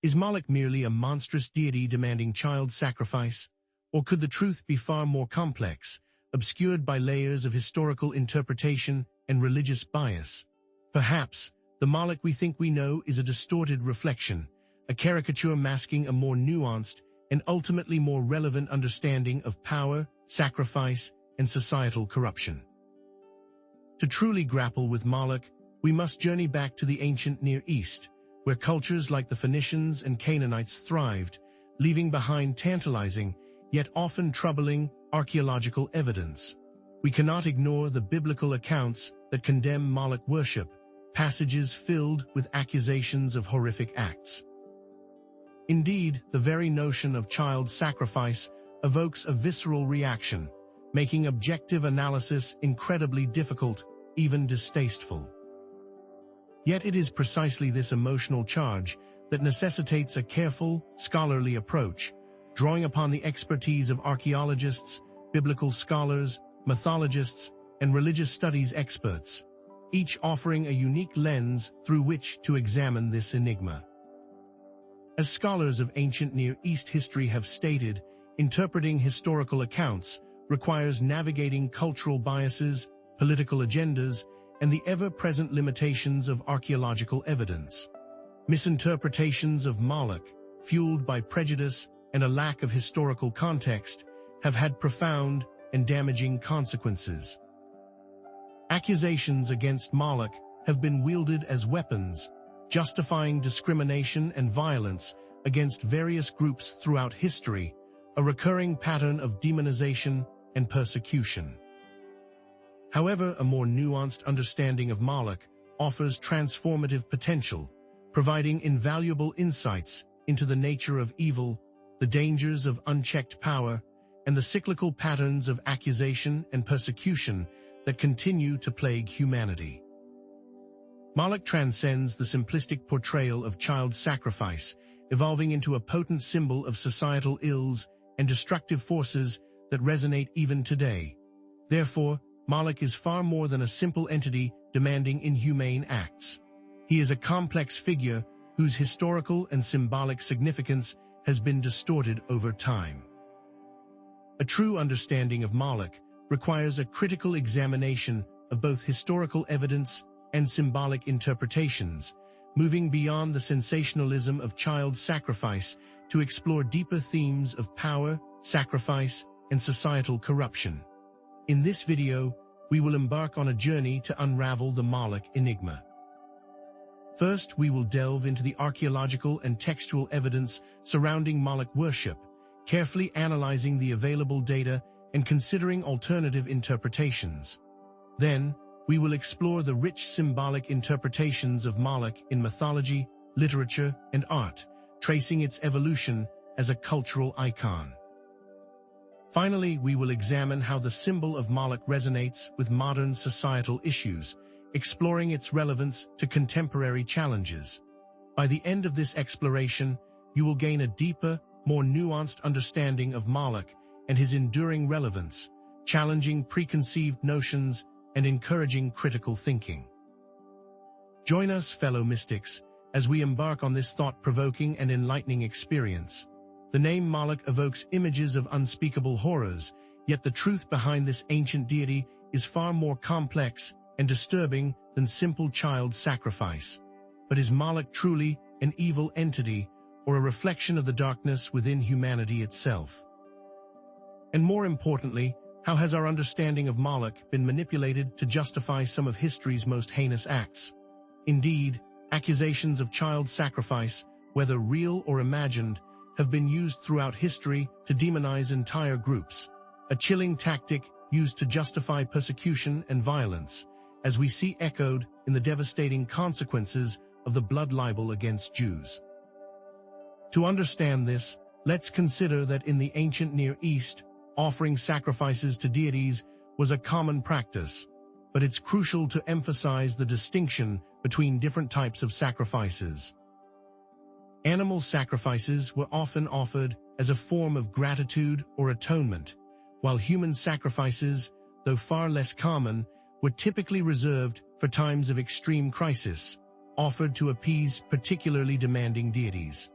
Is Moloch merely a monstrous deity demanding child sacrifice, or could the truth be far more complex, obscured by layers of historical interpretation and religious bias? Perhaps, the Moloch we think we know is a distorted reflection, a caricature masking a more nuanced and ultimately more relevant understanding of power, sacrifice, and societal corruption. To truly grapple with Moloch, we must journey back to the ancient Near East, where cultures like the Phoenicians and Canaanites thrived, leaving behind tantalizing, yet often troubling, archaeological evidence. We cannot ignore the biblical accounts that condemn Moloch worship, passages filled with accusations of horrific acts. Indeed, the very notion of child sacrifice evokes a visceral reaction, making objective analysis incredibly difficult, even distasteful. Yet it is precisely this emotional charge that necessitates a careful, scholarly approach, drawing upon the expertise of archaeologists, biblical scholars, mythologists, and religious studies experts, each offering a unique lens through which to examine this enigma. As scholars of ancient Near East history have stated, interpreting historical accounts requires navigating cultural biases, political agendas, and the ever-present limitations of archaeological evidence. Misinterpretations of Moloch, fueled by prejudice and a lack of historical context, have had profound and damaging consequences. Accusations against Moloch have been wielded as weapons, justifying discrimination and violence against various groups throughout history, a recurring pattern of demonization and persecution. However, a more nuanced understanding of Moloch offers transformative potential, providing invaluable insights into the nature of evil, the dangers of unchecked power, and the cyclical patterns of accusation and persecution that continue to plague humanity. Moloch transcends the simplistic portrayal of child sacrifice, evolving into a potent symbol of societal ills and destructive forces that resonate even today. Therefore, Moloch is far more than a simple entity demanding inhumane acts. He is a complex figure whose historical and symbolic significance has been distorted over time. A true understanding of Moloch requires a critical examination of both historical evidence and symbolic interpretations, moving beyond the sensationalism of child sacrifice to explore deeper themes of power, sacrifice, and societal corruption. In this video, we will embark on a journey to unravel the Moloch enigma. First, we will delve into the archaeological and textual evidence surrounding Moloch worship, carefully analyzing the available data and considering alternative interpretations. Then, we will explore the rich symbolic interpretations of Moloch in mythology, literature, and art, tracing its evolution as a cultural icon. Finally, we will examine how the symbol of Moloch resonates with modern societal issues, exploring its relevance to contemporary challenges. By the end of this exploration, you will gain a deeper, more nuanced understanding of Moloch and his enduring relevance, challenging preconceived notions and encouraging critical thinking. Join us, fellow mystics, as we embark on this thought-provoking and enlightening experience. The name Moloch evokes images of unspeakable horrors, yet the truth behind this ancient deity is far more complex and disturbing than simple child sacrifice. But is Moloch truly an evil entity or a reflection of the darkness within humanity itself? And more importantly, how has our understanding of Moloch been manipulated to justify some of history's most heinous acts? Indeed, accusations of child sacrifice, whether real or imagined, have been used throughout history to demonize entire groups, a chilling tactic used to justify persecution and violence, as we see echoed in the devastating consequences of the blood libel against Jews. To understand this, let's consider that in the ancient Near East, offering sacrifices to deities was a common practice, but it's crucial to emphasize the distinction between different types of sacrifices. Animal sacrifices were often offered as a form of gratitude or atonement, while human sacrifices, though far less common, were typically reserved for times of extreme crisis, offered to appease particularly demanding deities.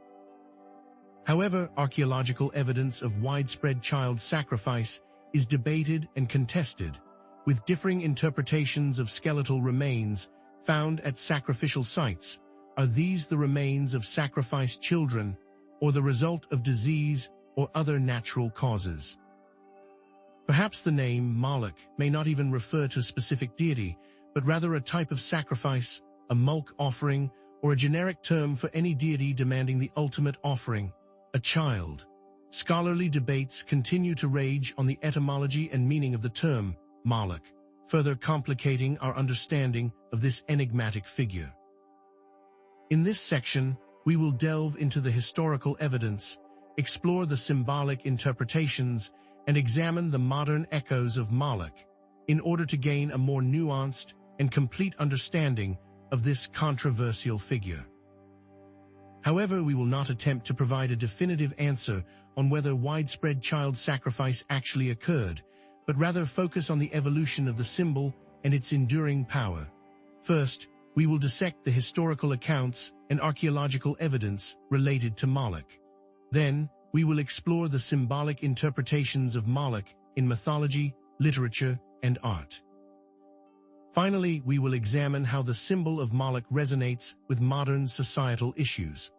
However, archaeological evidence of widespread child sacrifice is debated and contested, with differing interpretations of skeletal remains found at sacrificial sites. Are these the remains of sacrificed children, or the result of disease or other natural causes? Perhaps the name Moloch may not even refer to a specific deity, but rather a type of sacrifice, a mulk offering, or a generic term for any deity demanding the ultimate offering, a child. Scholarly debates continue to rage on the etymology and meaning of the term Moloch, further complicating our understanding of this enigmatic figure. In this section, we will delve into the historical evidence, explore the symbolic interpretations, and examine the modern echoes of Moloch in order to gain a more nuanced and complete understanding of this controversial figure. However, we will not attempt to provide a definitive answer on whether widespread child sacrifice actually occurred, but rather focus on the evolution of the symbol and its enduring power. First, we will dissect the historical accounts and archaeological evidence related to Moloch. Then, we will explore the symbolic interpretations of Moloch in mythology, literature, and art. Finally, we will examine how the symbol of Moloch resonates with modern societal issues.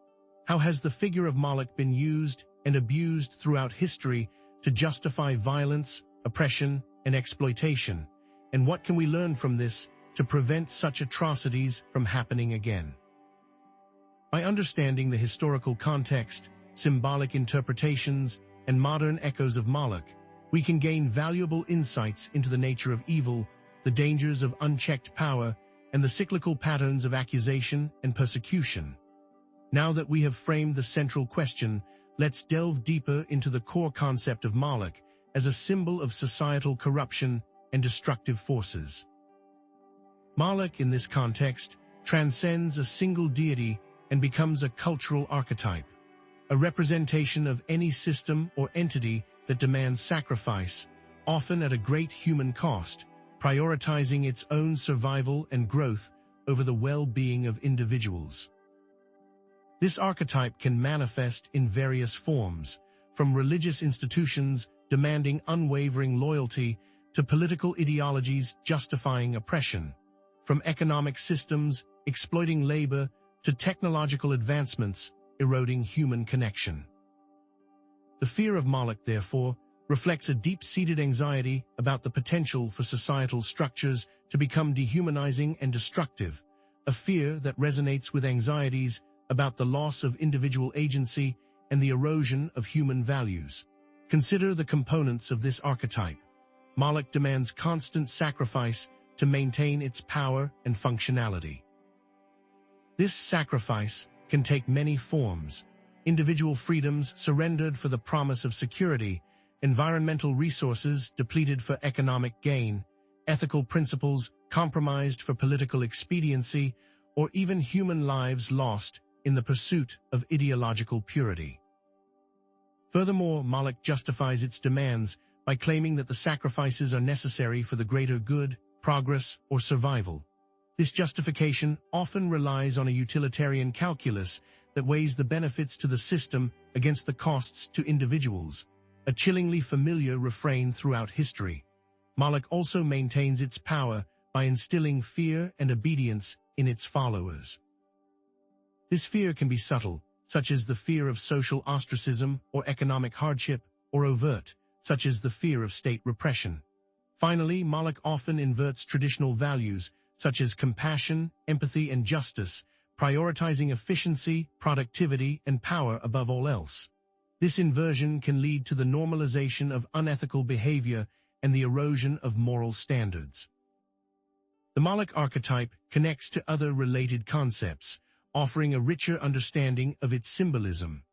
How has the figure of Moloch been used and abused throughout history to justify violence, oppression, and exploitation? And what can we learn from this to prevent such atrocities from happening again? By understanding the historical context, symbolic interpretations, and modern echoes of Moloch, we can gain valuable insights into the nature of evil, the dangers of unchecked power, and the cyclical patterns of accusation and persecution. Now that we have framed the central question, let's delve deeper into the core concept of Moloch as a symbol of societal corruption and destructive forces. Moloch, in this context, transcends a single deity and becomes a cultural archetype, a representation of any system or entity that demands sacrifice, often at a great human cost, prioritizing its own survival and growth over the well-being of individuals. This archetype can manifest in various forms, from religious institutions demanding unwavering loyalty to political ideologies justifying oppression, from economic systems exploiting labor to technological advancements eroding human connection. The fear of Moloch, therefore, reflects a deep-seated anxiety about the potential for societal structures to become dehumanizing and destructive, a fear that resonates with anxieties about the loss of individual agency and the erosion of human values. Consider the components of this archetype. Moloch demands constant sacrifice to maintain its power and functionality. This sacrifice can take many forms: individual freedoms surrendered for the promise of security, environmental resources depleted for economic gain, ethical principles compromised for political expediency, or even human lives lost in the pursuit of ideological purity. Furthermore, Moloch justifies its demands by claiming that the sacrifices are necessary for the greater good, progress, or survival. This justification often relies on a utilitarian calculus that weighs the benefits to the system against the costs to individuals, a chillingly familiar refrain throughout history. Moloch also maintains its power by instilling fear and obedience in its followers. This fear can be subtle, such as the fear of social ostracism or economic hardship, or overt, such as the fear of state repression. Finally, Moloch often inverts traditional values, such as compassion, empathy, and justice, prioritizing efficiency, productivity, and power above all else. This inversion can lead to the normalization of unethical behavior and the erosion of moral standards. The Moloch archetype connects to other related concepts, offering a richer understanding of its symbolism.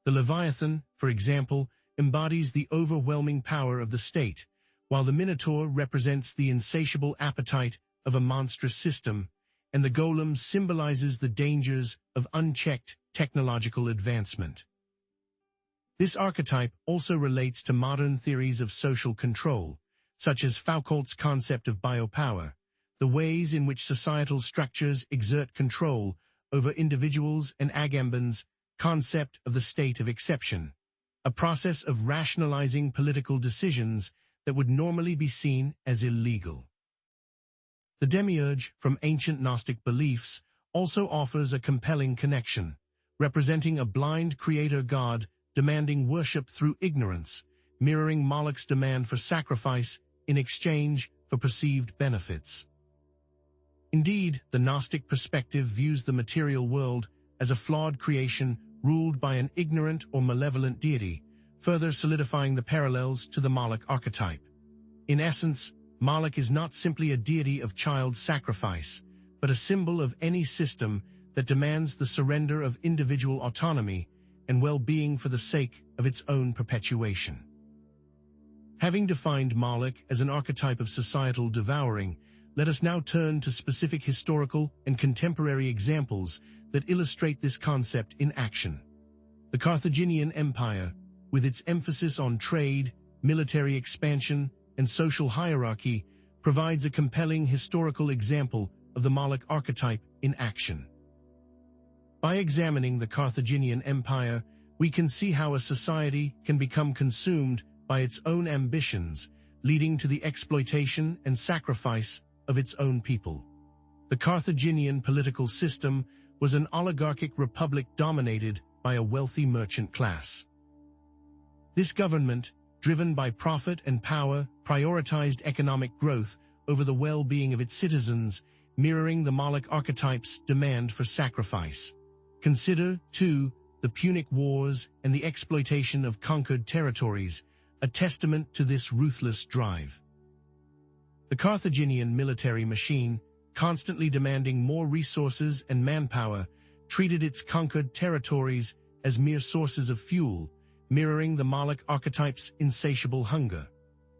The Leviathan, for example, embodies the overwhelming power of the state, while the Minotaur represents the insatiable appetite of a monstrous system, and the Golem symbolizes the dangers of unchecked technological advancement. This archetype also relates to modern theories of social control, such as Foucault's concept of biopower, the ways in which societal structures exert control over individuals and agambans concept of the state of exception, a process of rationalizing political decisions that would normally be seen as illegal. The demiurge from ancient Gnostic beliefs also offers a compelling connection, representing a blind creator god demanding worship through ignorance, mirroring Moloch's demand for sacrifice in exchange for perceived benefits. Indeed, the Gnostic perspective views the material world as a flawed creation ruled by an ignorant or malevolent deity, further solidifying the parallels to the Moloch archetype. In essence, Moloch is not simply a deity of child sacrifice, but a symbol of any system that demands the surrender of individual autonomy and well-being for the sake of its own perpetuation. Having defined Moloch as an archetype of societal devouring, let us now turn to specific historical and contemporary examples that illustrate this concept in action. The Carthaginian Empire, with its emphasis on trade, military expansion, and social hierarchy, provides a compelling historical example of the Moloch archetype in action. By examining the Carthaginian Empire, we can see how a society can become consumed by its own ambitions, leading to the exploitation and sacrifice of its own people. The Carthaginian political system was an oligarchic republic dominated by a wealthy merchant class. This government, driven by profit and power, prioritized economic growth over the well-being of its citizens, mirroring the Moloch archetype's demand for sacrifice. Consider, too, the Punic Wars and the exploitation of conquered territories, a testament to this ruthless drive. The Carthaginian military machine, constantly demanding more resources and manpower, treated its conquered territories as mere sources of fuel, mirroring the Moloch archetype's insatiable hunger.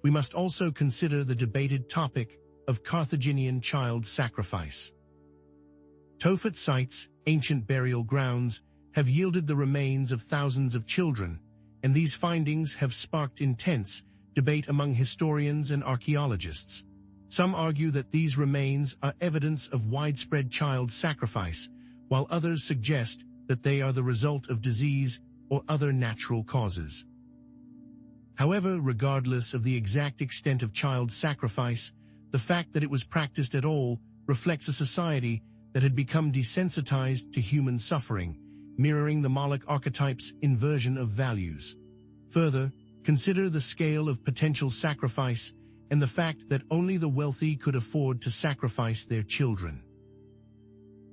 We must also consider the debated topic of Carthaginian child sacrifice. Tophet sites, ancient burial grounds, have yielded the remains of thousands of children, and these findings have sparked intense debate among historians and archaeologists. Some argue that these remains are evidence of widespread child sacrifice, while others suggest that they are the result of disease or other natural causes. However, regardless of the exact extent of child sacrifice, the fact that it was practiced at all reflects a society that had become desensitized to human suffering, mirroring the Moloch archetype's inversion of values. Further, consider the scale of potential sacrifice and the fact that only the wealthy could afford to sacrifice their children.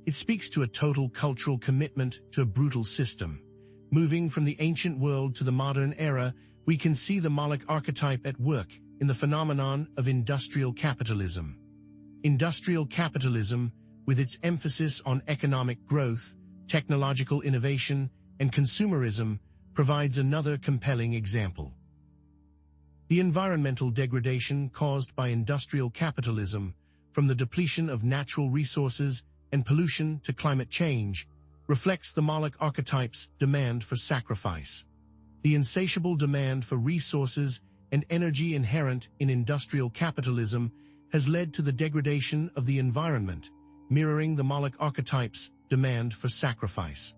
It speaks to a total cultural commitment to a brutal system. Moving from the ancient world to the modern era, we can see the Moloch archetype at work in the phenomenon of industrial capitalism. Industrial capitalism, with its emphasis on economic growth, technological innovation, and consumerism, provides another compelling example. The environmental degradation caused by industrial capitalism, from the depletion of natural resources and pollution to climate change, reflects the Moloch archetype's demand for sacrifice. The insatiable demand for resources and energy inherent in industrial capitalism has led to the degradation of the environment, mirroring the Moloch archetype's demand for sacrifice.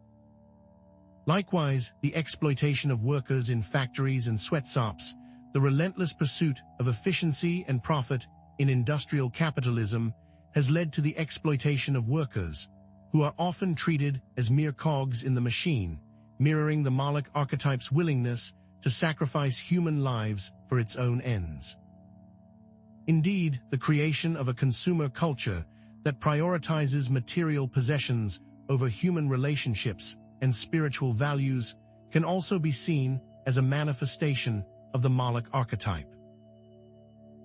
Likewise, the exploitation of workers in factories and sweatshops, the relentless pursuit of efficiency and profit in industrial capitalism, has led to the exploitation of workers, who are often treated as mere cogs in the machine, mirroring the Moloch archetype's willingness to sacrifice human lives for its own ends. Indeed, the creation of a consumer culture that prioritizes material possessions over human relationships and spiritual values can also be seen as a manifestation of the Moloch archetype.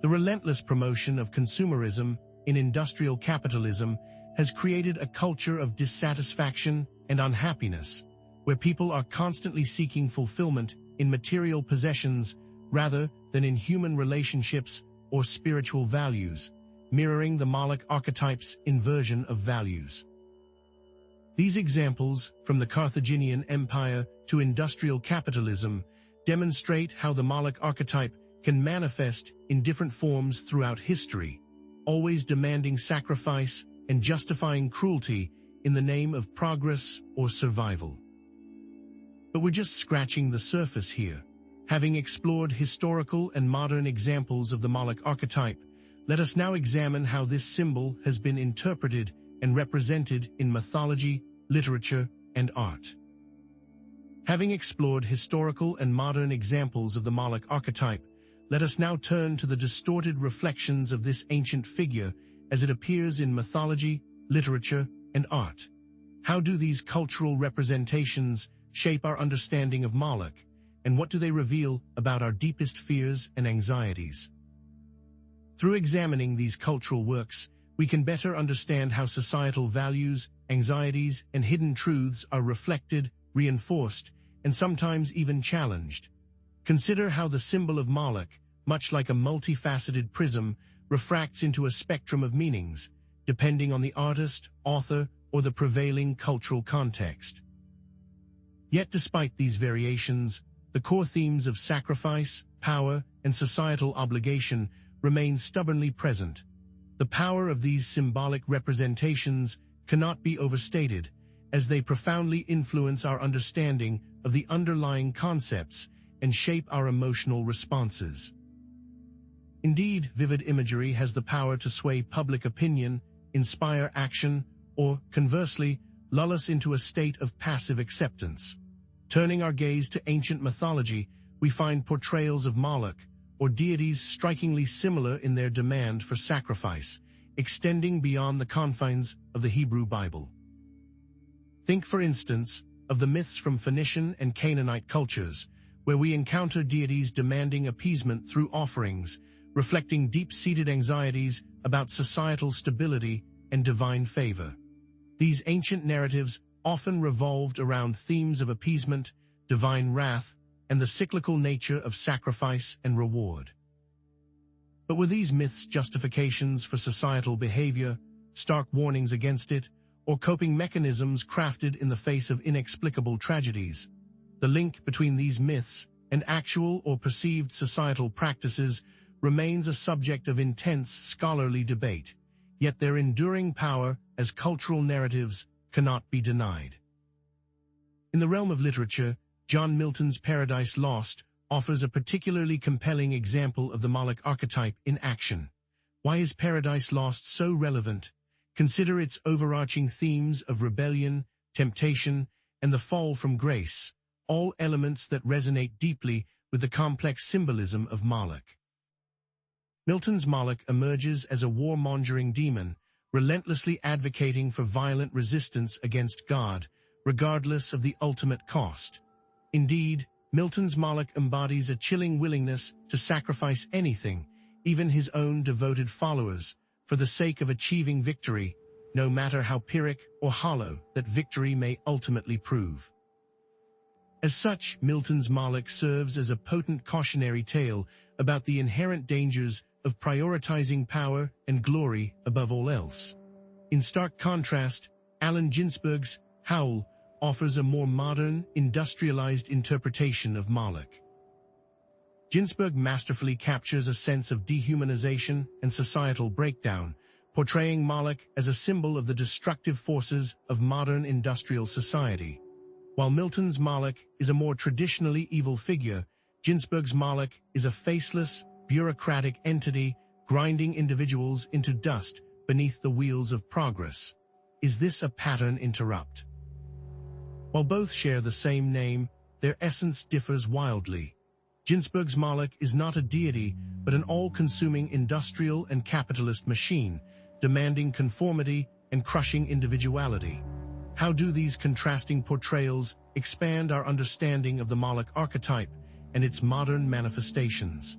The relentless promotion of consumerism in industrial capitalism has created a culture of dissatisfaction and unhappiness, where people are constantly seeking fulfillment in material possessions rather than in human relationships or spiritual values, mirroring the Moloch archetype's inversion of values. These examples, from the Carthaginian Empire to industrial capitalism, demonstrate how the Moloch archetype can manifest in different forms throughout history, always demanding sacrifice and justifying cruelty in the name of progress or survival. But we're just scratching the surface here. Having explored historical and modern examples of the Moloch archetype, let us now examine how this symbol has been interpreted and represented in mythology, literature, and art. Having explored historical and modern examples of the Moloch archetype, let us now turn to the distorted reflections of this ancient figure as it appears in mythology, literature, and art. How do these cultural representations shape our understanding of Moloch, and what do they reveal about our deepest fears and anxieties? Through examining these cultural works, we can better understand how societal values, anxieties, and hidden truths are reflected, reinforced, and sometimes even challenged. Consider how the symbol of Moloch, much like a multifaceted prism, refracts into a spectrum of meanings, depending on the artist, author, or the prevailing cultural context. Yet despite these variations, the core themes of sacrifice, power, and societal obligation remain stubbornly present. The power of these symbolic representations cannot be overstated, as they profoundly influence our understanding of the underlying concepts and shape our emotional responses. Indeed, vivid imagery has the power to sway public opinion, inspire action, or, conversely, lull us into a state of passive acceptance. Turning our gaze to ancient mythology, we find portrayals of Moloch, or deities strikingly similar in their demand for sacrifice, extending beyond the confines of the Hebrew Bible. Think, for instance, of the myths from Phoenician and Canaanite cultures, where we encounter deities demanding appeasement through offerings, reflecting deep-seated anxieties about societal stability and divine favor. These ancient narratives often revolved around themes of appeasement, divine wrath, and the cyclical nature of sacrifice and reward. But were these myths justifications for societal behavior, stark warnings against it, or coping mechanisms crafted in the face of inexplicable tragedies? The link between these myths and actual or perceived societal practices remains a subject of intense scholarly debate, yet their enduring power as cultural narratives cannot be denied. In the realm of literature, John Milton's Paradise Lost offers a particularly compelling example of the Moloch archetype in action. Why is Paradise Lost so relevant? Consider its overarching themes of rebellion, temptation, and the fall from grace, all elements that resonate deeply with the complex symbolism of Moloch. Milton's Moloch emerges as a warmongering demon, relentlessly advocating for violent resistance against God, regardless of the ultimate cost. Indeed, Milton's Moloch embodies a chilling willingness to sacrifice anything, even his own devoted followers, for the sake of achieving victory, no matter how pyrrhic or hollow that victory may ultimately prove. As such, Milton's Moloch serves as a potent cautionary tale about the inherent dangers of prioritizing power and glory above all else. In stark contrast, Allen Ginsberg's Howl offers a more modern, industrialized interpretation of Moloch. Ginsberg masterfully captures a sense of dehumanization and societal breakdown, portraying Moloch as a symbol of the destructive forces of modern industrial society. While Milton's Moloch is a more traditionally evil figure, Ginsberg's Moloch is a faceless, bureaucratic entity grinding individuals into dust beneath the wheels of progress. Is this a pattern interrupt? While both share the same name, their essence differs wildly. Ginsberg's Moloch is not a deity, but an all-consuming industrial and capitalist machine, demanding conformity and crushing individuality. How do these contrasting portrayals expand our understanding of the Moloch archetype and its modern manifestations?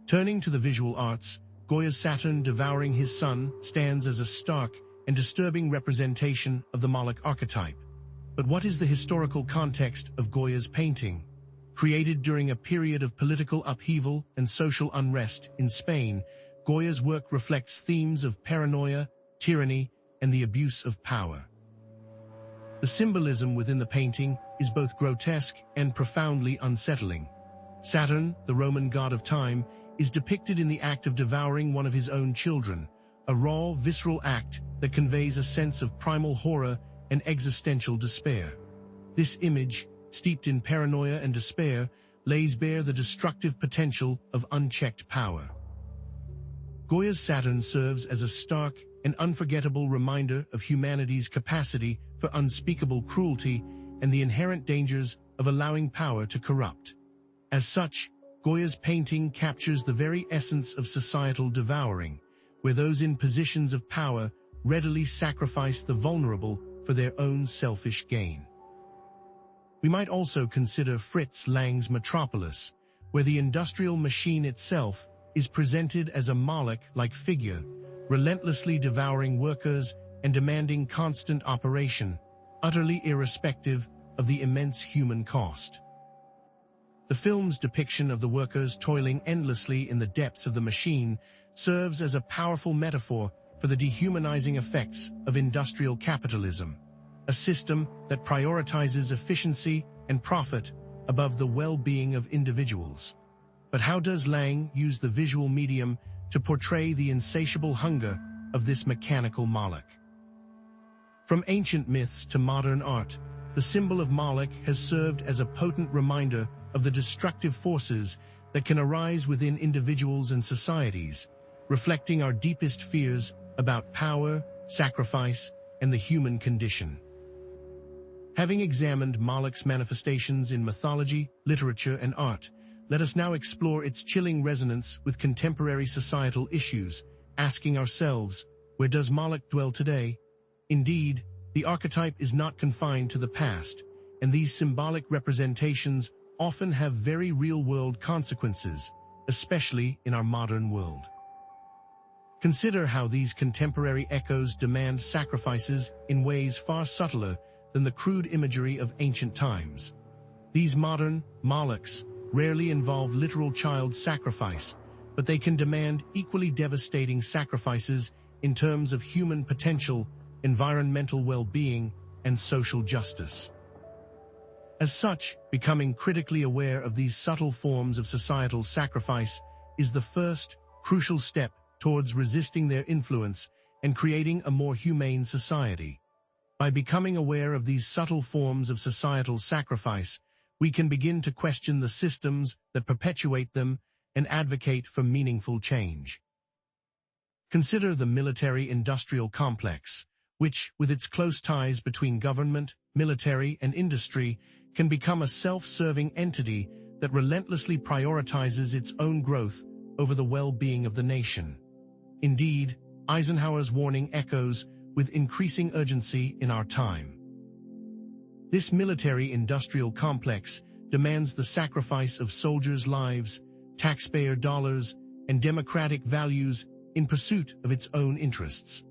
Turning to the visual arts, Goya's Saturn devouring his son stands as a stark and disturbing representation of the Moloch archetype. But what is the historical context of Goya's painting? Created during a period of political upheaval and social unrest in Spain, Goya's work reflects themes of paranoia, tyranny, and the abuse of power. The symbolism within the painting is both grotesque and profoundly unsettling. Saturn, the Roman god of time, is depicted in the act of devouring one of his own children, a raw, visceral act that conveys a sense of primal horror and existential despair. This image, steeped in paranoia and despair, lays bare the destructive potential of unchecked power. Goya's Saturn serves as a stark and unforgettable reminder of humanity's capacity for unspeakable cruelty and the inherent dangers of allowing power to corrupt. As such, Goya's painting captures the very essence of societal devouring, where those in positions of power readily sacrifice the vulnerable for their own selfish gain. We might also consider Fritz Lang's Metropolis, where the industrial machine itself is presented as a Moloch-like figure, relentlessly devouring workers and demanding constant operation, utterly irrespective of the immense human cost. The film's depiction of the workers toiling endlessly in the depths of the machine serves as a powerful metaphor for the dehumanizing effects of industrial capitalism, a system that prioritizes efficiency and profit above the well-being of individuals. But how does Lang use the visual medium to portray the insatiable hunger of this mechanical Moloch? From ancient myths to modern art, the symbol of Moloch has served as a potent reminder of the destructive forces that can arise within individuals and societies, reflecting our deepest fears about power, sacrifice, and the human condition. Having examined Moloch's manifestations in mythology, literature, and art, let us now explore its chilling resonance with contemporary societal issues, asking ourselves, where does Moloch dwell today? Indeed, the archetype is not confined to the past, and these symbolic representations often have very real-world consequences, especially in our modern world. Consider how these contemporary echoes demand sacrifices in ways far subtler than the crude imagery of ancient times. These modern Molochs rarely involve literal child sacrifice, but they can demand equally devastating sacrifices in terms of human potential, environmental well-being, and social justice. As such, becoming critically aware of these subtle forms of societal sacrifice is the first, crucial step towards resisting their influence and creating a more humane society. By becoming aware of these subtle forms of societal sacrifice, we can begin to question the systems that perpetuate them and advocate for meaningful change. Consider the military-industrial complex, which, with its close ties between government, military, and industry, can become a self-serving entity that relentlessly prioritizes its own growth over the well-being of the nation. Indeed, Eisenhower's warning echoes with increasing urgency in our time. This military-industrial complex demands the sacrifice of soldiers' lives, taxpayer dollars, and democratic values in pursuit of its own interests.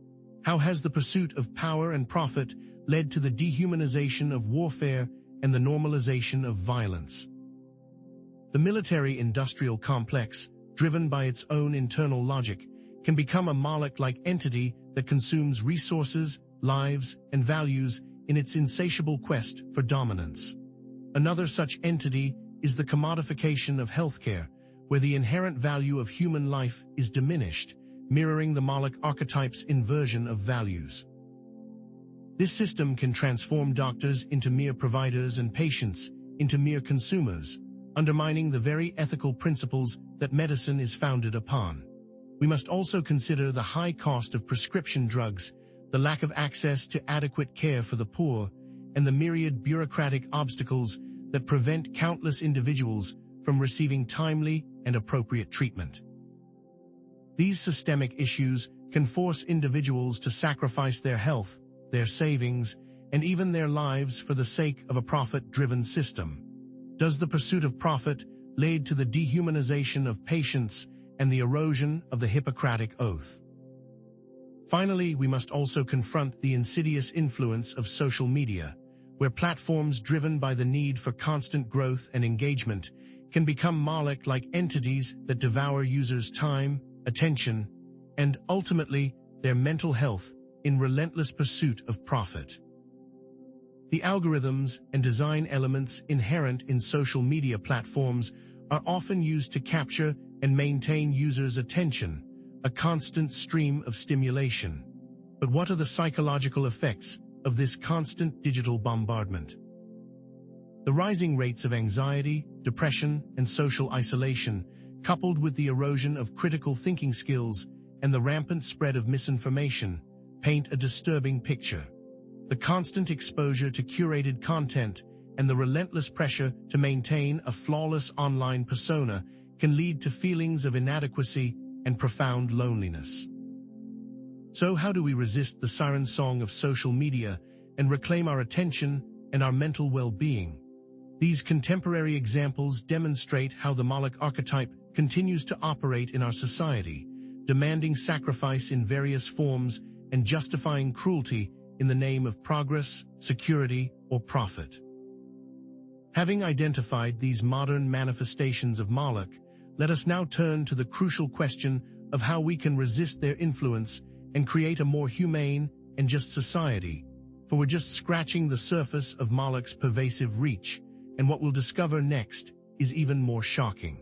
How has the pursuit of power and profit led to the dehumanization of warfare and the normalization of violence? The military-industrial complex, driven by its own internal logic, can become a Moloch-like entity that consumes resources, lives, and values in its insatiable quest for dominance. Another such entity is the commodification of healthcare, where the inherent value of human life is diminished, mirroring the Moloch archetype's inversion of values. This system can transform doctors into mere providers and patients into mere consumers, undermining the very ethical principles that medicine is founded upon. We must also consider the high cost of prescription drugs, the lack of access to adequate care for the poor, and the myriad bureaucratic obstacles that prevent countless individuals from receiving timely and appropriate treatment. These systemic issues can force individuals to sacrifice their health, their savings, and even their lives for the sake of a profit-driven system. Does the pursuit of profit lead to the dehumanization of patients and the erosion of the Hippocratic Oath? Finally, we must also confront the insidious influence of social media, where platforms driven by the need for constant growth and engagement can become Moloch-like entities that devour users' time, attention, and ultimately their mental health in relentless pursuit of profit. The algorithms and design elements inherent in social media platforms are often used to capture and maintain users' attention, a constant stream of stimulation. But what are the psychological effects of this constant digital bombardment? The rising rates of anxiety, depression, and social isolation, coupled with the erosion of critical thinking skills and the rampant spread of misinformation, paint a disturbing picture. The constant exposure to curated content and the relentless pressure to maintain a flawless online persona can lead to feelings of inadequacy and profound loneliness. So how do we resist the siren song of social media and reclaim our attention and our mental well-being? These contemporary examples demonstrate how the Moloch archetype continues to operate in our society, demanding sacrifice in various forms and justifying cruelty in the name of progress, security, or profit. Having identified these modern manifestations of Moloch, let us now turn to the crucial question of how we can resist their influence and create a more humane and just society, for we're just scratching the surface of Moloch's pervasive reach, and what we'll discover next is even more shocking.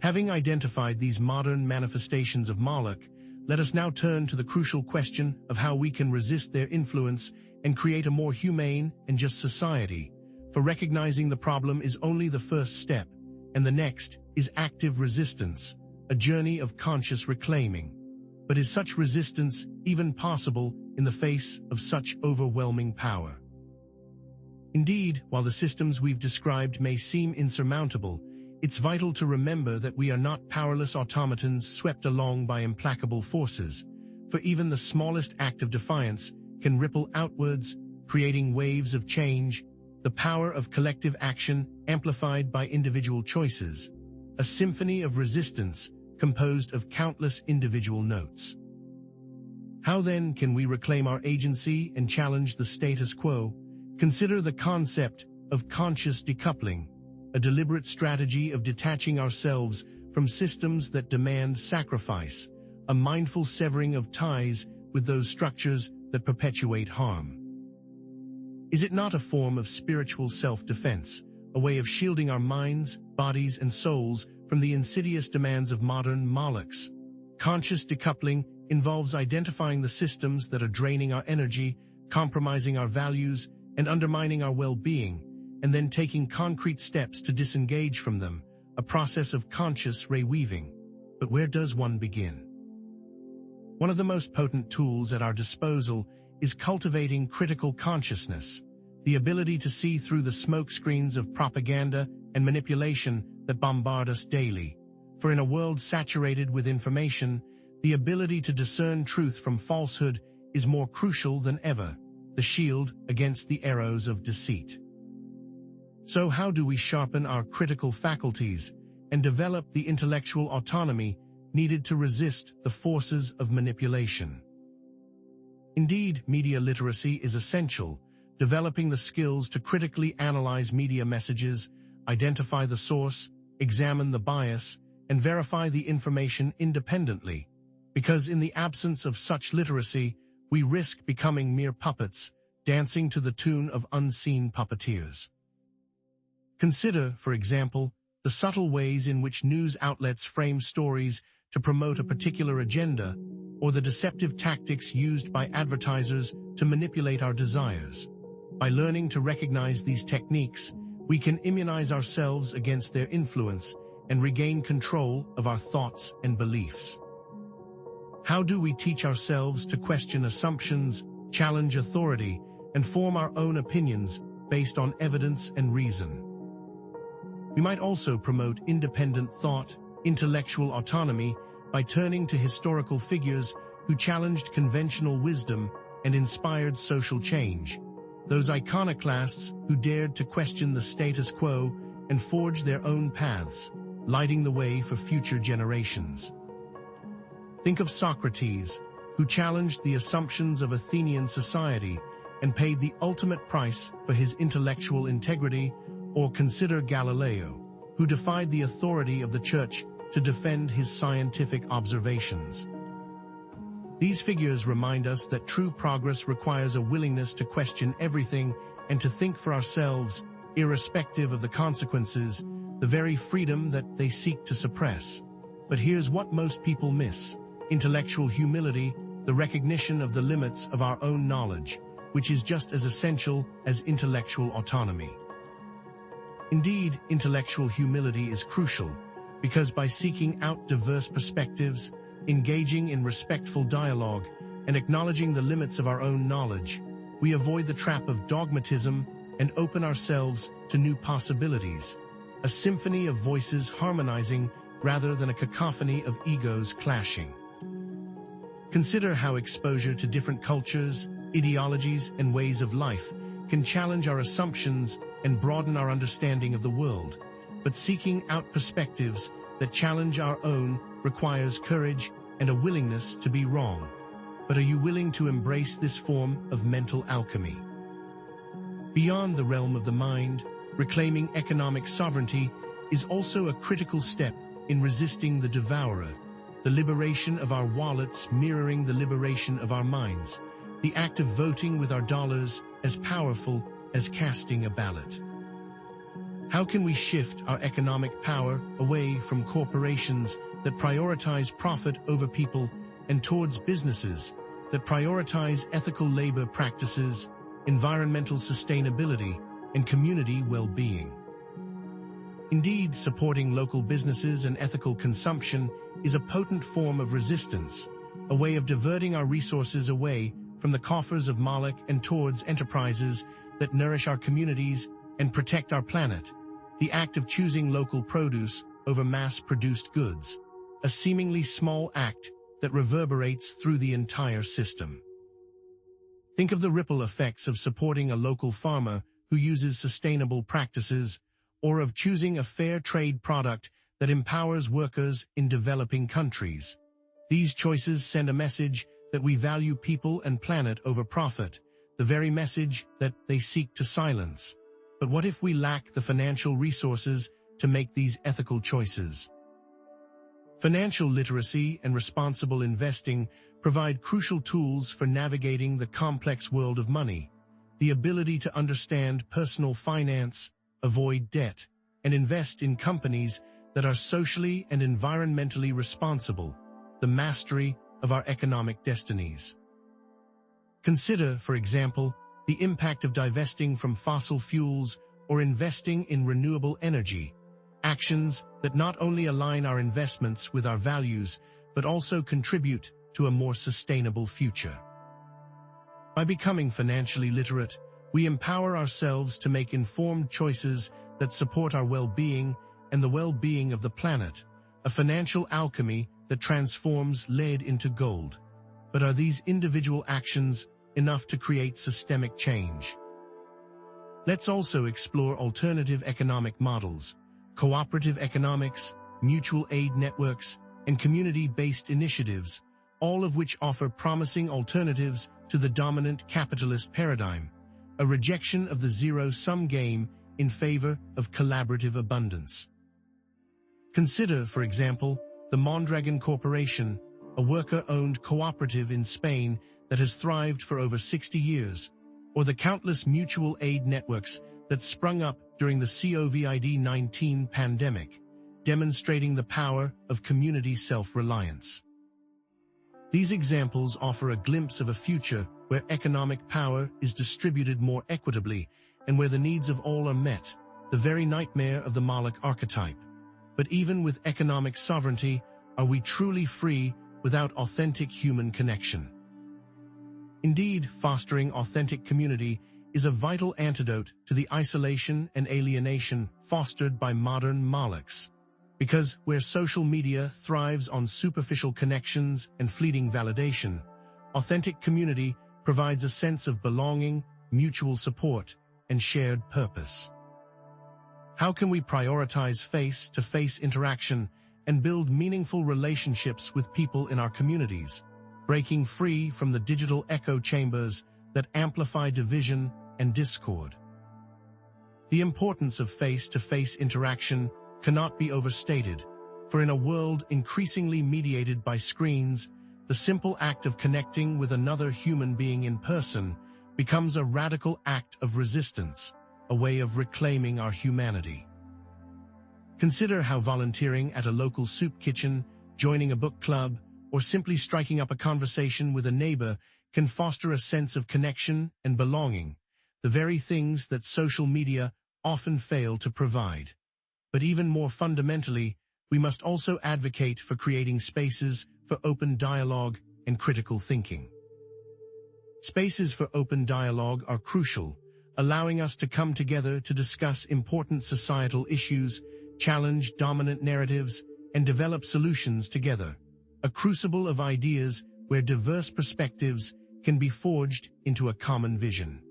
Having identified these modern manifestations of Moloch, let us now turn to the crucial question of how we can resist their influence and create a more humane and just society, for recognizing the problem is only the first step, and the next is active resistance, a journey of conscious reclaiming. But is such resistance even possible in the face of such overwhelming power? Indeed, while the systems we've described may seem insurmountable, it's vital to remember that we are not powerless automatons swept along by implacable forces, for even the smallest act of defiance can ripple outwards, creating waves of change, the power of collective action amplified by individual choices, a symphony of resistance composed of countless individual notes. How then can we reclaim our agency and challenge the status quo? Consider the concept of conscious decoupling, a deliberate strategy of detaching ourselves from systems that demand sacrifice, a mindful severing of ties with those structures that perpetuate harm. Is it not a form of spiritual self-defense, a way of shielding our minds, bodies, and souls from the insidious demands of modern Molochs? Conscious decoupling involves identifying the systems that are draining our energy, compromising our values, and undermining our well-being, and then taking concrete steps to disengage from them, a process of conscious reweaving. But where does one begin? One of the most potent tools at our disposal is cultivating critical consciousness, the ability to see through the smokescreens of propaganda and manipulation that bombard us daily. For in a world saturated with information, the ability to discern truth from falsehood is more crucial than ever, the shield against the arrows of deceit. So how do we sharpen our critical faculties and develop the intellectual autonomy needed to resist the forces of manipulation? Indeed, media literacy is essential, developing the skills to critically analyze media messages, identify the source, examine the bias, and verify the information independently, because in the absence of such literacy, we risk becoming mere puppets, dancing to the tune of unseen puppeteers. Consider, for example, the subtle ways in which news outlets frame stories to promote a particular agenda, or the deceptive tactics used by advertisers to manipulate our desires. By learning to recognize these techniques, we can immunize ourselves against their influence and regain control of our thoughts and beliefs. How do we teach ourselves to question assumptions, challenge authority, and form our own opinions based on evidence and reason? We might also promote independent thought, intellectual autonomy, by turning to historical figures who challenged conventional wisdom and inspired social change, those iconoclasts who dared to question the status quo and forge their own paths, lighting the way for future generations. Think of Socrates, who challenged the assumptions of Athenian society and paid the ultimate price for his intellectual integrity, or consider Galileo, who defied the authority of the Church to defend his scientific observations. These figures remind us that true progress requires a willingness to question everything and to think for ourselves, irrespective of the consequences, the very freedom that they seek to suppress. But here's what most people miss: intellectual humility, the recognition of the limits of our own knowledge, which is just as essential as intellectual autonomy. Indeed, intellectual humility is crucial, because by seeking out diverse perspectives, engaging in respectful dialogue, and acknowledging the limits of our own knowledge, we avoid the trap of dogmatism and open ourselves to new possibilities, a symphony of voices harmonizing rather than a cacophony of egos clashing. Consider how exposure to different cultures, ideologies, and ways of life can challenge our assumptions and broaden our understanding of the world. But seeking out perspectives that challenge our own requires courage and a willingness to be wrong. But are you willing to embrace this form of mental alchemy? Beyond the realm of the mind, reclaiming economic sovereignty is also a critical step in resisting the devourer, the liberation of our wallets mirroring the liberation of our minds, the act of voting with our dollars as powerful as casting a ballot. How can we shift our economic power away from corporations that prioritize profit over people and towards businesses that prioritize ethical labor practices, environmental sustainability, and community well-being? Indeed, supporting local businesses and ethical consumption is a potent form of resistance, a way of diverting our resources away from the coffers of Moloch and towards enterprises that nourish our communities and protect our planet. The act of choosing local produce over mass-produced goods, a seemingly small act that reverberates through the entire system. Think of the ripple effects of supporting a local farmer who uses sustainable practices, or of choosing a fair trade product that empowers workers in developing countries. These choices send a message that we value people and planet over profit, the very message that they seek to silence. But what if we lack the financial resources to make these ethical choices? Financial literacy and responsible investing provide crucial tools for navigating the complex world of money. The ability to understand personal finance, avoid debt, and invest in companies that are socially and environmentally responsible, the mastery of our economic destinies. Consider, for example, the impact of divesting from fossil fuels or investing in renewable energy, actions that not only align our investments with our values, but also contribute to a more sustainable future. By becoming financially literate, we empower ourselves to make informed choices that support our well-being and the well-being of the planet, a financial alchemy that transforms lead into gold. But are these individual actions enough to create systemic change? Let's also explore alternative economic models, cooperative economics, mutual aid networks, and community-based initiatives, all of which offer promising alternatives to the dominant capitalist paradigm, a rejection of the zero-sum game in favor of collaborative abundance. Consider, for example, the Mondragon Corporation, a worker-owned cooperative in Spain that has thrived for over 60 years, or the countless mutual aid networks that sprung up during the COVID-19 pandemic, demonstrating the power of community self-reliance. These examples offer a glimpse of a future where economic power is distributed more equitably and where the needs of all are met, the very nightmare of the Moloch archetype. But even with economic sovereignty, are we truly free without authentic human connection? Indeed, fostering authentic community is a vital antidote to the isolation and alienation fostered by modern Molochs. Because where social media thrives on superficial connections and fleeting validation, authentic community provides a sense of belonging, mutual support, and shared purpose. How can we prioritize face-to-face interaction and build meaningful relationships with people in our communities, breaking free from the digital echo chambers that amplify division and discord? The importance of face-to-face interaction cannot be overstated, for in a world increasingly mediated by screens, the simple act of connecting with another human being in person becomes a radical act of resistance, a way of reclaiming our humanity. Consider how volunteering at a local soup kitchen, joining a book club, or simply striking up a conversation with a neighbor can foster a sense of connection and belonging, the very things that social media often fail to provide. But even more fundamentally, we must also advocate for creating spaces for open dialogue and critical thinking. Spaces for open dialogue are crucial, allowing us to come together to discuss important societal issues, challenge dominant narratives, and develop solutions together. A crucible of ideas where diverse perspectives can be forged into a common vision.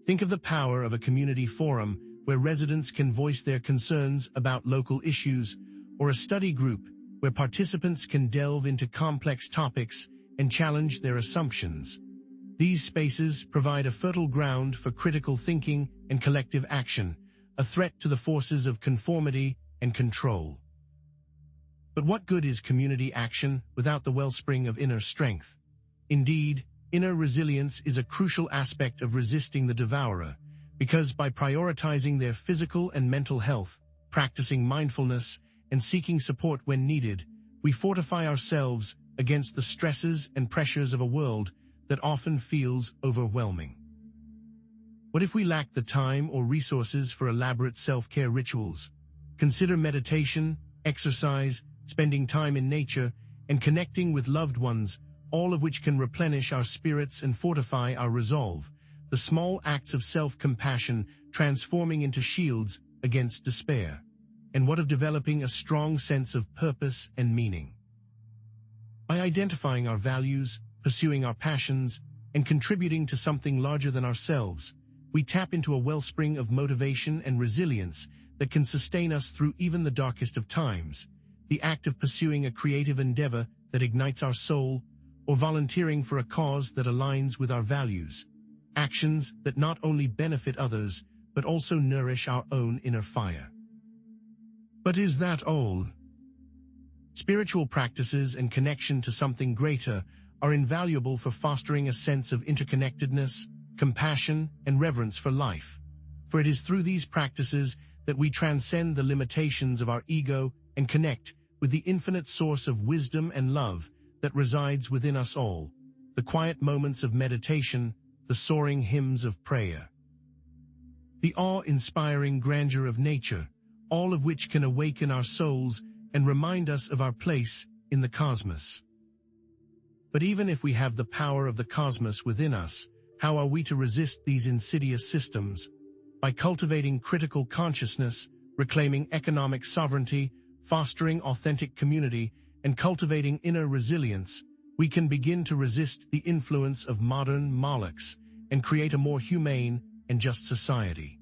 Think of the power of a community forum where residents can voice their concerns about local issues, or a study group where participants can delve into complex topics and challenge their assumptions. These spaces provide a fertile ground for critical thinking and collective action, a threat to the forces of conformity and control. But what good is community action without the wellspring of inner strength? Indeed, inner resilience is a crucial aspect of resisting the devourer, because by prioritizing their physical and mental health, practicing mindfulness, and seeking support when needed, we fortify ourselves against the stresses and pressures of a world that often feels overwhelming. What if we lack the time or resources for elaborate self-care rituals? Consider meditation, exercise, spending time in nature, and connecting with loved ones, all of which can replenish our spirits and fortify our resolve. The small acts of self-compassion transforming into shields against despair. And what of developing a strong sense of purpose and meaning? By identifying our values, pursuing our passions, and contributing to something larger than ourselves, we tap into a wellspring of motivation and resilience that can sustain us through even the darkest of times. The act of pursuing a creative endeavor that ignites our soul, or volunteering for a cause that aligns with our values. Actions that not only benefit others, but also nourish our own inner fire. But is that all? Spiritual practices and connection to something greater are invaluable for fostering a sense of interconnectedness, compassion, and reverence for life. For it is through these practices that we transcend the limitations of our ego and connect with the infinite source of wisdom and love that resides within us all, the quiet moments of meditation, the soaring hymns of prayer, the awe-inspiring grandeur of nature, all of which can awaken our souls and remind us of our place in the cosmos. But even if we have the power of the cosmos within us, how are we to resist these insidious systems? By cultivating critical consciousness, reclaiming economic sovereignty, fostering authentic community, and cultivating inner resilience, we can begin to resist the influence of modern MOLOCHs and create a more humane and just society.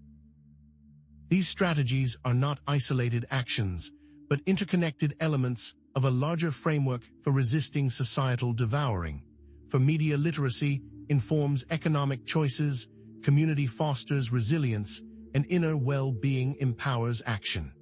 These strategies are not isolated actions, but interconnected elements of a larger framework for resisting societal devouring. For media literacy informs economic choices, community fosters resilience, and inner well-being empowers action.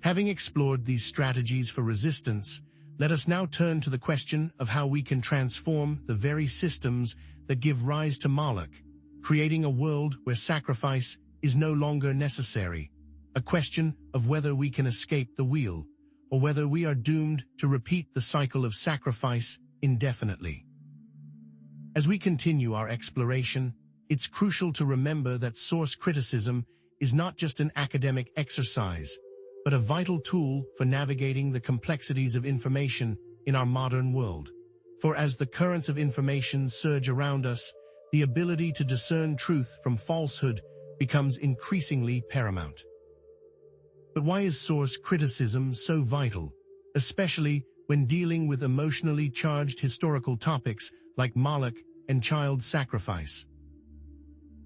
Having explored these strategies for resistance, let us now turn to the question of how we can transform the very systems that give rise to MOLOCH, creating a world where sacrifice is no longer necessary, a question of whether we can escape the wheel, or whether we are doomed to repeat the cycle of sacrifice indefinitely. As we continue our exploration, it's crucial to remember that source criticism is not just an academic exercise, but a vital tool for navigating the complexities of information in our modern world. For as the currents of information surge around us, the ability to discern truth from falsehood becomes increasingly paramount. But why is source criticism so vital, especially when dealing with emotionally charged historical topics like MOLOCH and child sacrifice?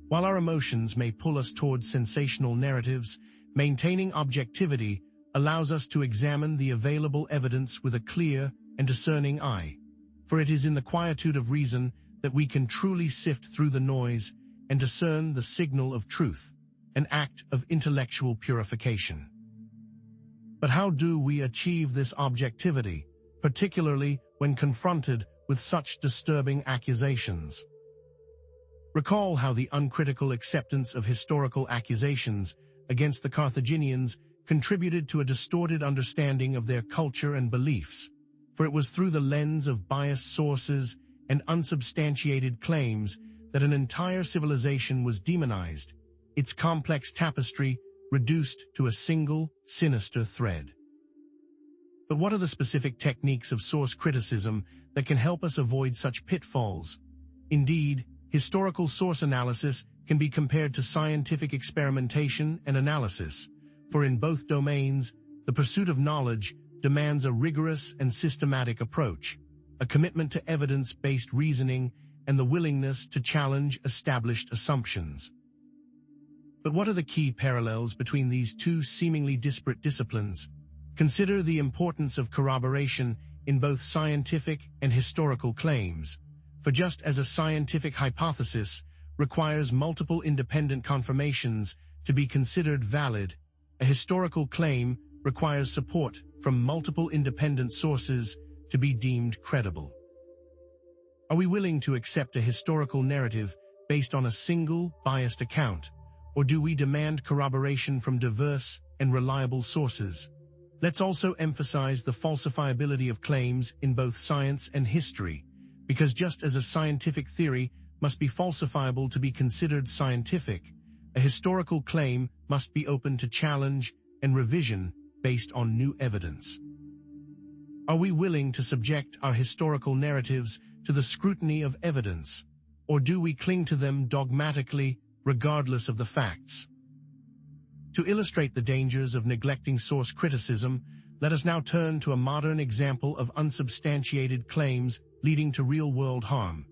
While our emotions may pull us towards sensational narratives, maintaining objectivity allows us to examine the available evidence with a clear and discerning eye. For it is in the quietude of reason that we can truly sift through the noise and discern the signal of truth, an act of intellectual purification. But how do we achieve this objectivity, particularly when confronted with such disturbing accusations? Recall how the uncritical acceptance of historical accusations against the Carthaginians contributed to a distorted understanding of their culture and beliefs, for it was through the lens of biased sources and unsubstantiated claims that an entire civilization was demonized. its complex tapestry reduced to a single, sinister thread. But what are the specific techniques of source criticism that can help us avoid such pitfalls? Indeed, historical source analysis can be compared to scientific experimentation and analysis, for in both domains, the pursuit of knowledge demands a rigorous and systematic approach, a commitment to evidence-based reasoning, and the willingness to challenge established assumptions. But what are the key parallels between these two seemingly disparate disciplines? Consider the importance of corroboration in both scientific and historical claims, for just as a scientific hypothesis requires multiple independent confirmations to be considered valid, a historical claim requires support from multiple independent sources to be deemed credible. Are we willing to accept a historical narrative based on a single, biased account, or do we demand corroboration from diverse and reliable sources? Let's also emphasize the falsifiability of claims in both science and history, because just as a scientific theory must be falsifiable to be considered scientific, a historical claim must be open to challenge and revision based on new evidence. Are we willing to subject our historical narratives to the scrutiny of evidence, or do we cling to them dogmatically regardless of the facts? To illustrate the dangers of neglecting source criticism, let us now turn to a modern example of unsubstantiated claims leading to real-world harm: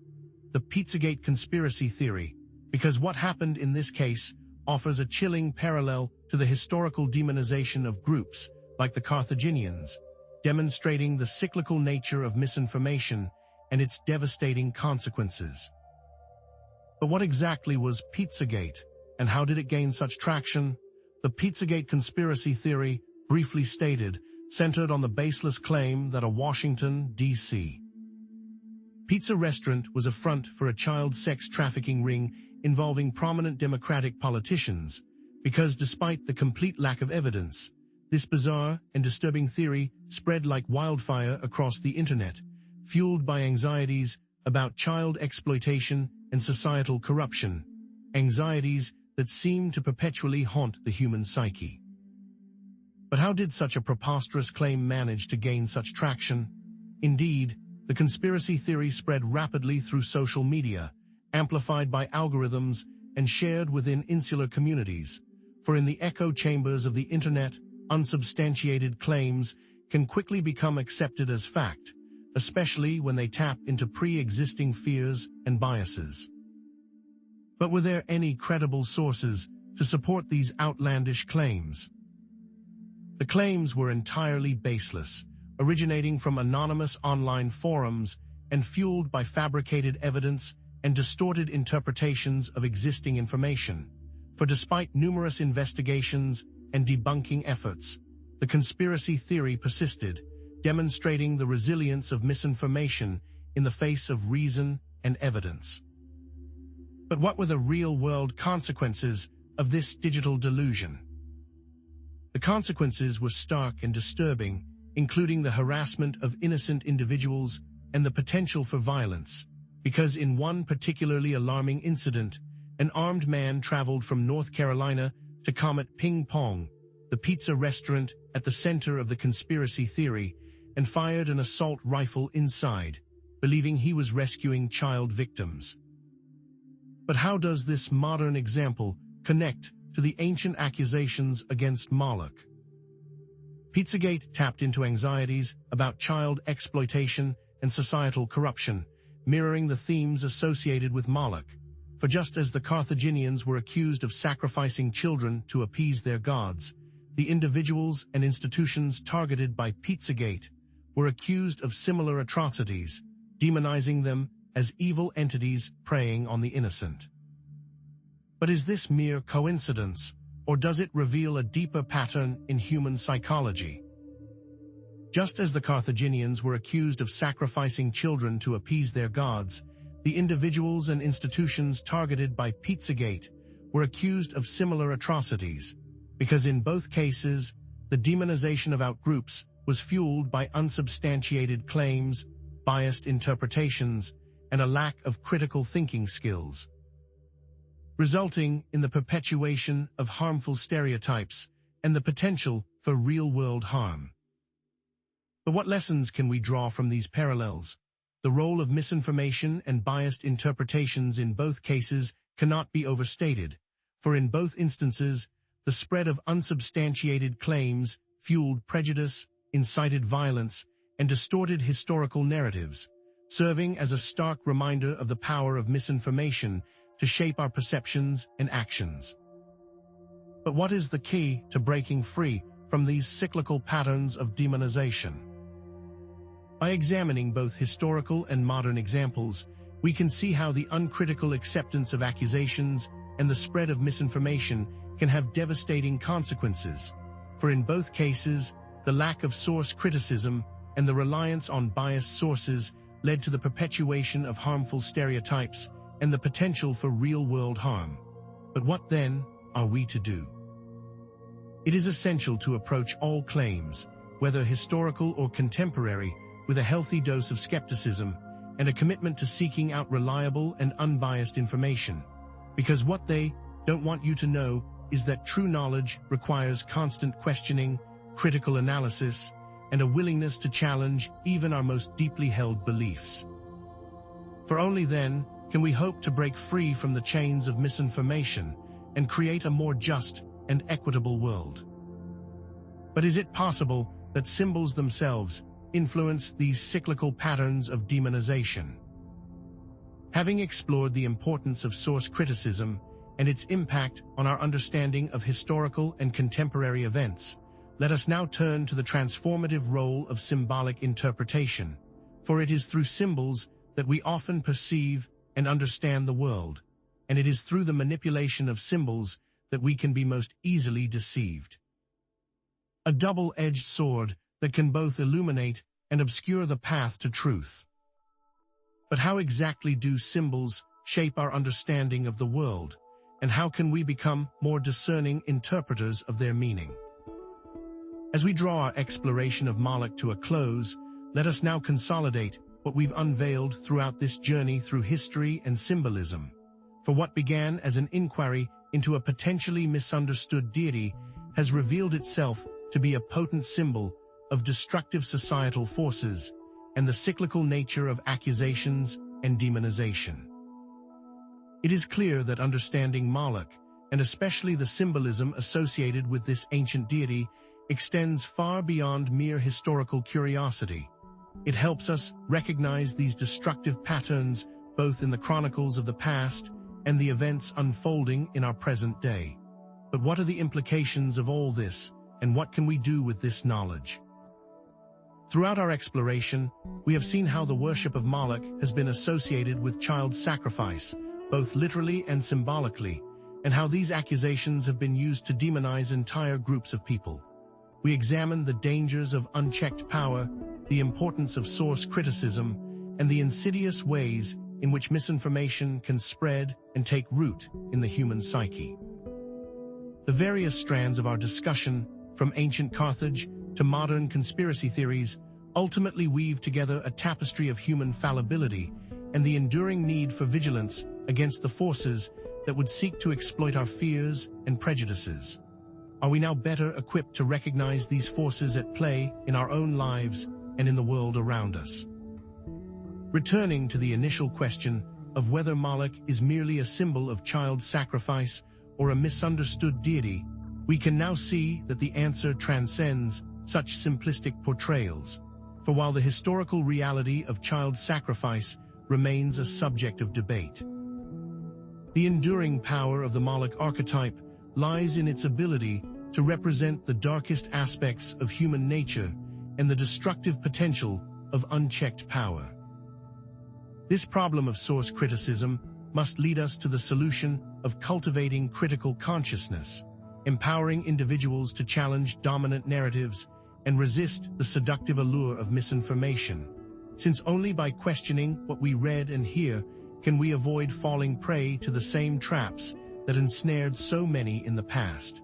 the Pizzagate conspiracy theory, because what happened in this case offers a chilling parallel to the historical demonization of groups like the Carthaginians, demonstrating the cyclical nature of misinformation and its devastating consequences. But what exactly was Pizzagate, and how did it gain such traction? The Pizzagate conspiracy theory, briefly stated, centered on the baseless claim that a Washington, D.C. pizza restaurant was a front for a child sex trafficking ring involving prominent Democratic politicians, because despite the complete lack of evidence, this bizarre and disturbing theory spread like wildfire across the internet, fueled by anxieties about child exploitation and societal corruption, anxieties that seem to perpetually haunt the human psyche. But how did such a preposterous claim manage to gain such traction? Indeed, the conspiracy theory spread rapidly through social media, amplified by algorithms and shared within insular communities, for in the echo chambers of the internet, unsubstantiated claims can quickly become accepted as fact, especially when they tap into pre-existing fears and biases. But were there any credible sources to support these outlandish claims? The claims were entirely baseless, originating from anonymous online forums and fueled by fabricated evidence and distorted interpretations of existing information. For despite numerous investigations and debunking efforts, the conspiracy theory persisted, demonstrating the resilience of misinformation in the face of reason and evidence. But what were the real-world consequences of this digital delusion? The consequences were stark and disturbing, including the harassment of innocent individuals and the potential for violence, because in one particularly alarming incident, an armed man traveled from North Carolina to Comet Ping Pong, the pizza restaurant at the center of the conspiracy theory, and fired an assault rifle inside, believing he was rescuing child victims. But how does this modern example connect to the ancient accusations against Moloch? Pizzagate tapped into anxieties about child exploitation and societal corruption, mirroring the themes associated with Moloch. For just as the Carthaginians were accused of sacrificing children to appease their gods, the individuals and institutions targeted by Pizzagate were accused of similar atrocities, demonizing them as evil entities preying on the innocent. But is this mere coincidence, or does it reveal a deeper pattern in human psychology? Just as the Carthaginians were accused of sacrificing children to appease their gods, the individuals and institutions targeted by Pizzagate were accused of similar atrocities, because in both cases, the demonization of outgroups was fueled by unsubstantiated claims, biased interpretations, and a lack of critical thinking skills. resulting in the perpetuation of harmful stereotypes and the potential for real-world harm. But what lessons can we draw from these parallels? The role of misinformation and biased interpretations in both cases cannot be overstated, for in both instances, the spread of unsubstantiated claims fueled prejudice, incited violence, and distorted historical narratives, serving as a stark reminder of the power of misinformation to shape our perceptions and actions. But what is the key to breaking free from these cyclical patterns of demonization? By examining both historical and modern examples, we can see how the uncritical acceptance of accusations and the spread of misinformation can have devastating consequences. For in both cases, the lack of source criticism and the reliance on biased sources led to the perpetuation of harmful stereotypes and the potential for real-world harm. But what then are we to do? It is essential to approach all claims, whether historical or contemporary, with a healthy dose of skepticism and a commitment to seeking out reliable and unbiased information. Because what they don't want you to know is that true knowledge requires constant questioning, critical analysis, and a willingness to challenge even our most deeply held beliefs. For only then can we hope to break free from the chains of misinformation and create a more just and equitable world. But is it possible that symbols themselves influence these cyclical patterns of demonization? Having explored the importance of source criticism and its impact on our understanding of historical and contemporary events, let us now turn to the transformative role of symbolic interpretation, for it is through symbols that we often perceive and understand the world, and it is through the manipulation of symbols that we can be most easily deceived. A double-edged sword that can both illuminate and obscure the path to truth. But how exactly do symbols shape our understanding of the world, and how can we become more discerning interpreters of their meaning? As we draw our exploration of Moloch to a close, let us now consolidate what we've unveiled throughout this journey through history and symbolism. For what began as an inquiry into a potentially misunderstood deity has revealed itself to be a potent symbol of destructive societal forces and the cyclical nature of accusations and demonization. It is clear that understanding Moloch, and especially the symbolism associated with this ancient deity, extends far beyond mere historical curiosity. It helps us recognize these destructive patterns both in the chronicles of the past and the events unfolding in our present day. But what are the implications of all this, and what can we do with this knowledge? Throughout our exploration, we have seen how the worship of Moloch has been associated with child sacrifice, both literally and symbolically, and how these accusations have been used to demonize entire groups of people. We examined the dangers of unchecked power, the importance of source criticism, and the insidious ways in which misinformation can spread and take root in the human psyche. The various strands of our discussion, from ancient Carthage to modern conspiracy theories, ultimately weave together a tapestry of human fallibility and the enduring need for vigilance against the forces that would seek to exploit our fears and prejudices. Are we now better equipped to recognize these forces at play in our own lives and in the world around us? Returning to the initial question of whether Moloch is merely a symbol of child sacrifice or a misunderstood deity, we can now see that the answer transcends such simplistic portrayals. For while the historical reality of child sacrifice remains a subject of debate, the enduring power of the Moloch archetype lies in its ability to represent the darkest aspects of human nature and the destructive potential of unchecked power. This problem of source criticism must lead us to the solution of cultivating critical consciousness, empowering individuals to challenge dominant narratives and resist the seductive allure of misinformation, since only by questioning what we read and hear can we avoid falling prey to the same traps that ensnared so many in the past.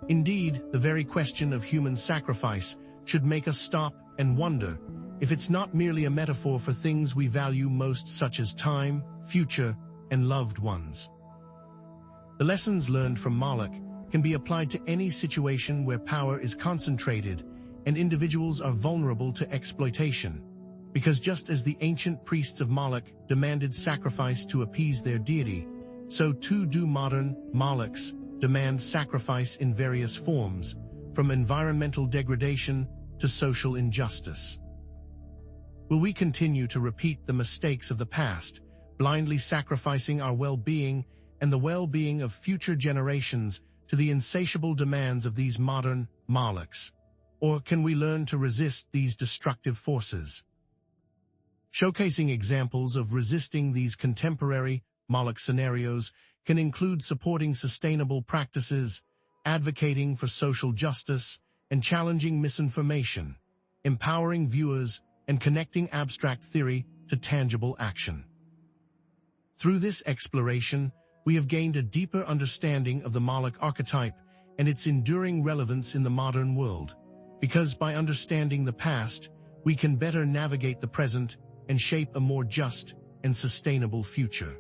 Indeed, the very question of human sacrifice should make us stop and wonder if it's not merely a metaphor for things we value most, such as time, future, and loved ones. The lessons learned from Moloch can be applied to any situation where power is concentrated and individuals are vulnerable to exploitation. Because just as the ancient priests of Moloch demanded sacrifice to appease their deity, so too do modern Molochs demand sacrifice in various forms, from environmental degradation to social injustice. Will we continue to repeat the mistakes of the past, blindly sacrificing our well-being and the well-being of future generations to the insatiable demands of these modern Molochs? Or can we learn to resist these destructive forces? Showcasing examples of resisting these contemporary Moloch scenarios can include supporting sustainable practices, advocating for social justice, and challenging misinformation, empowering viewers, and connecting abstract theory to tangible action. Through this exploration, we have gained a deeper understanding of the Moloch archetype and its enduring relevance in the modern world, because by understanding the past, we can better navigate the present and shape a more just and sustainable future.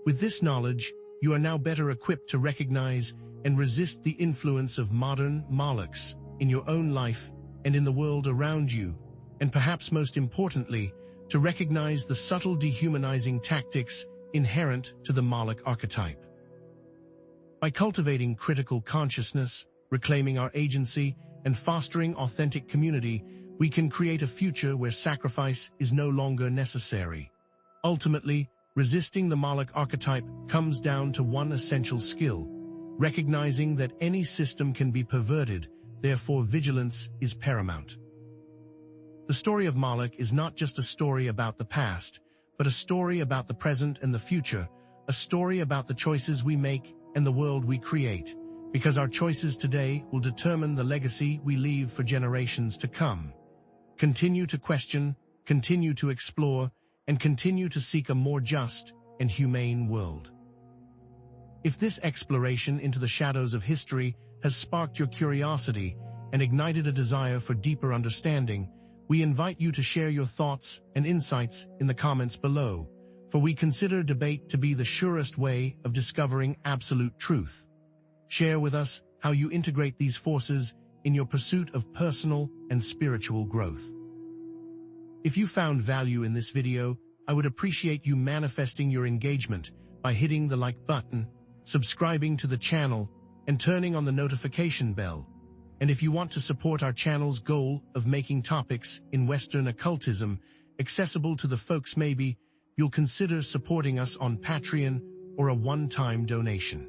With this knowledge, you are now better equipped to recognize and resist the influence of modern Molochs in your own life and in the world around you, and perhaps most importantly, to recognize the subtle dehumanizing tactics inherent to the Moloch archetype. By cultivating critical consciousness, reclaiming our agency, and fostering authentic community, we can create a future where sacrifice is no longer necessary. Ultimately, resisting the Moloch archetype comes down to one essential skill: recognizing that any system can be perverted, therefore vigilance is paramount. The story of Moloch is not just a story about the past, but a story about the present and the future, a story about the choices we make and the world we create, because our choices today will determine the legacy we leave for generations to come. Continue to question, continue to explore, and continue to seek a more just and humane world. If this exploration into the shadows of history has sparked your curiosity and ignited a desire for deeper understanding, we invite you to share your thoughts and insights in the comments below, for we consider debate to be the surest way of discovering absolute truth. Share with us how you integrate these forces in your pursuit of personal and spiritual growth. If you found value in this video, I would appreciate you manifesting your engagement by hitting the like button, subscribing to the channel, and turning on the notification bell. And if you want to support our channel's goal of making topics in Western occultism accessible to the folks maybe, you'll consider supporting us on Patreon or a one-time donation.